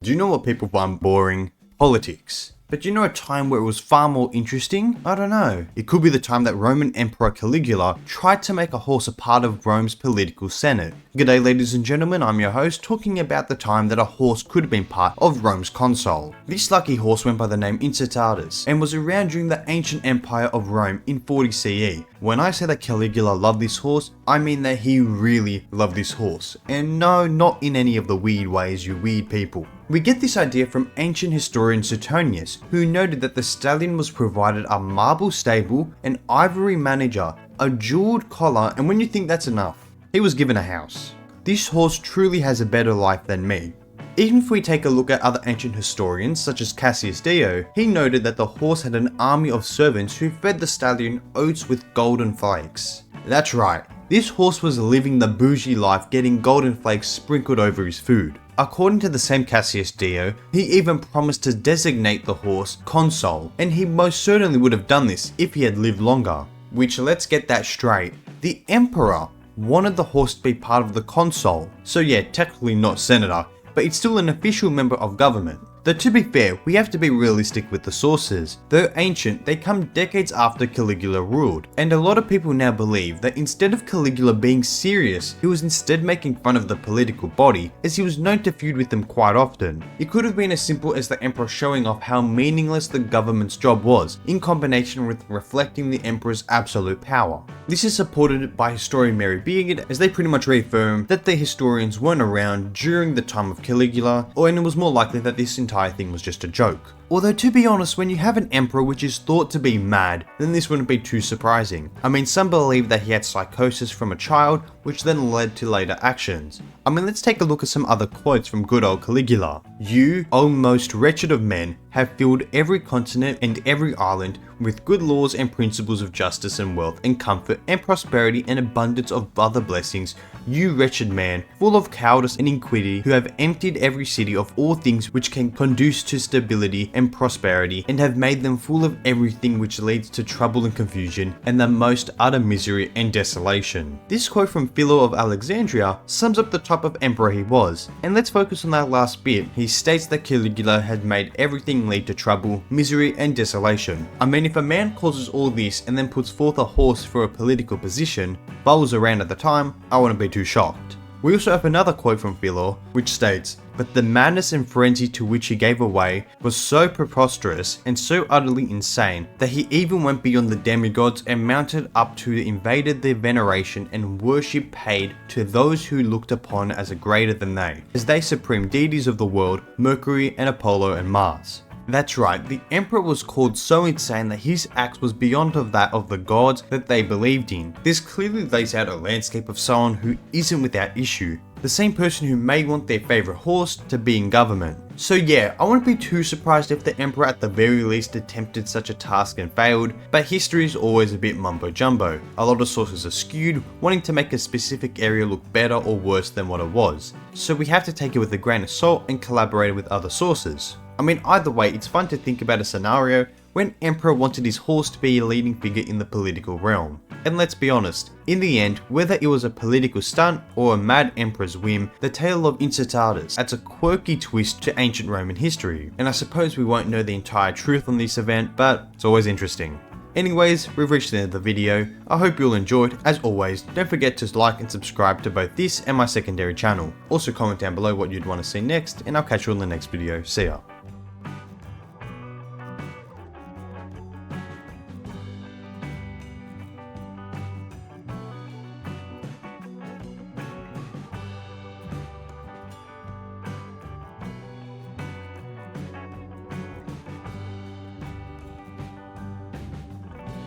Do you know what people find boring? Politics. But do you know a time where it was far more interesting? I don't know. It could be the time that Roman Emperor Caligula tried to make a horse a part of Rome's political senate. G'day ladies and gentlemen, I'm your host, talking about the time that a horse could have been part of Rome's consul. This lucky horse went by the name Incitatus and was around during the ancient empire of Rome in 40 CE. When I say that Caligula loved this horse, I mean that he really loved this horse. And no, not in any of the weird ways, you weird people. We get this idea from ancient historian Suetonius, who noted that the stallion was provided a marble stable, an ivory manager, a jeweled collar, and when you think that's enough, he was given a house. This horse truly has a better life than me. Even if we take a look at other ancient historians, such as Cassius Dio, he noted that the horse had an army of servants who fed the stallion oats with golden flakes. That's right, this horse was living the bougie life, getting golden flakes sprinkled over his food. According to the same Cassius Dio, he even promised to designate the horse consul, and he most certainly would have done this if he had lived longer. Which, let's get that straight, the emperor wanted the horse to be part of the consul, so yeah, technically not senator, but it's still an official member of government. Though to be fair, we have to be realistic with the sources. Though ancient, they come decades after Caligula ruled, and a lot of people now believe that instead of Caligula being serious, he was instead making fun of the political body, as he was known to feud with them quite often. It could have been as simple as the emperor showing off how meaningless the government's job was, in combination with reflecting the emperor's absolute power. This is supported by historian Mary Beard, as they pretty much reaffirm that the historians weren't around during the time of Caligula, and it was more likely that this entire thing was just a joke. Although to be honest, when you have an emperor which is thought to be mad, then this wouldn't be too surprising. I mean, some believe that he had psychosis from a child, which then led to later actions. I mean, let's take a look at some other quotes from good old Caligula. "You, O most wretched of men, have filled every continent and every island with good laws and principles of justice and wealth and comfort and prosperity and abundance of other blessings, you wretched man, full of cowardice and iniquity, who have emptied every city of all things which can conduce to stability and prosperity, and have made them full of everything which leads to trouble and confusion, and the most utter misery and desolation." This quote from Philo of Alexandria sums up the type of emperor he was, and let's focus on that last bit. He states that Caligula had made everything lead to trouble, misery, and desolation. I mean, if a man causes all this and then puts forth a horse for a political position, if I was around at the time, I wouldn't be too shocked. We also have another quote from Philo, which states, "But the madness and frenzy to which he gave away was so preposterous and so utterly insane that he even went beyond the demigods and mounted up to invaded the veneration and worship paid to those who looked upon as greater than they, as they supreme deities of the world, Mercury and Apollo and Mars." That's right, the emperor was called so insane that his acts was beyond of that of the gods that they believed in. This clearly lays out a landscape of someone who isn't without issue. The same person who may want their favourite horse to be in government. So yeah, I wouldn't be too surprised if the emperor at the very least attempted such a task and failed, but history is always a bit mumbo jumbo. A lot of sources are skewed, wanting to make a specific area look better or worse than what it was. So we have to take it with a grain of salt and collaborate with other sources. I mean, either way, it's fun to think about a scenario when Emperor wanted his horse to be a leading figure in the political realm. And let's be honest, in the end, whether it was a political stunt or a mad emperor's whim, the tale of Incitatus adds a quirky twist to ancient Roman history. And I suppose we won't know the entire truth on this event, but it's always interesting. Anyways, we've reached the end of the video. I hope you all enjoyed. As always, don't forget to like and subscribe to both this and my secondary channel. Also comment down below what you'd want to see next, and I'll catch you on the next video. See ya.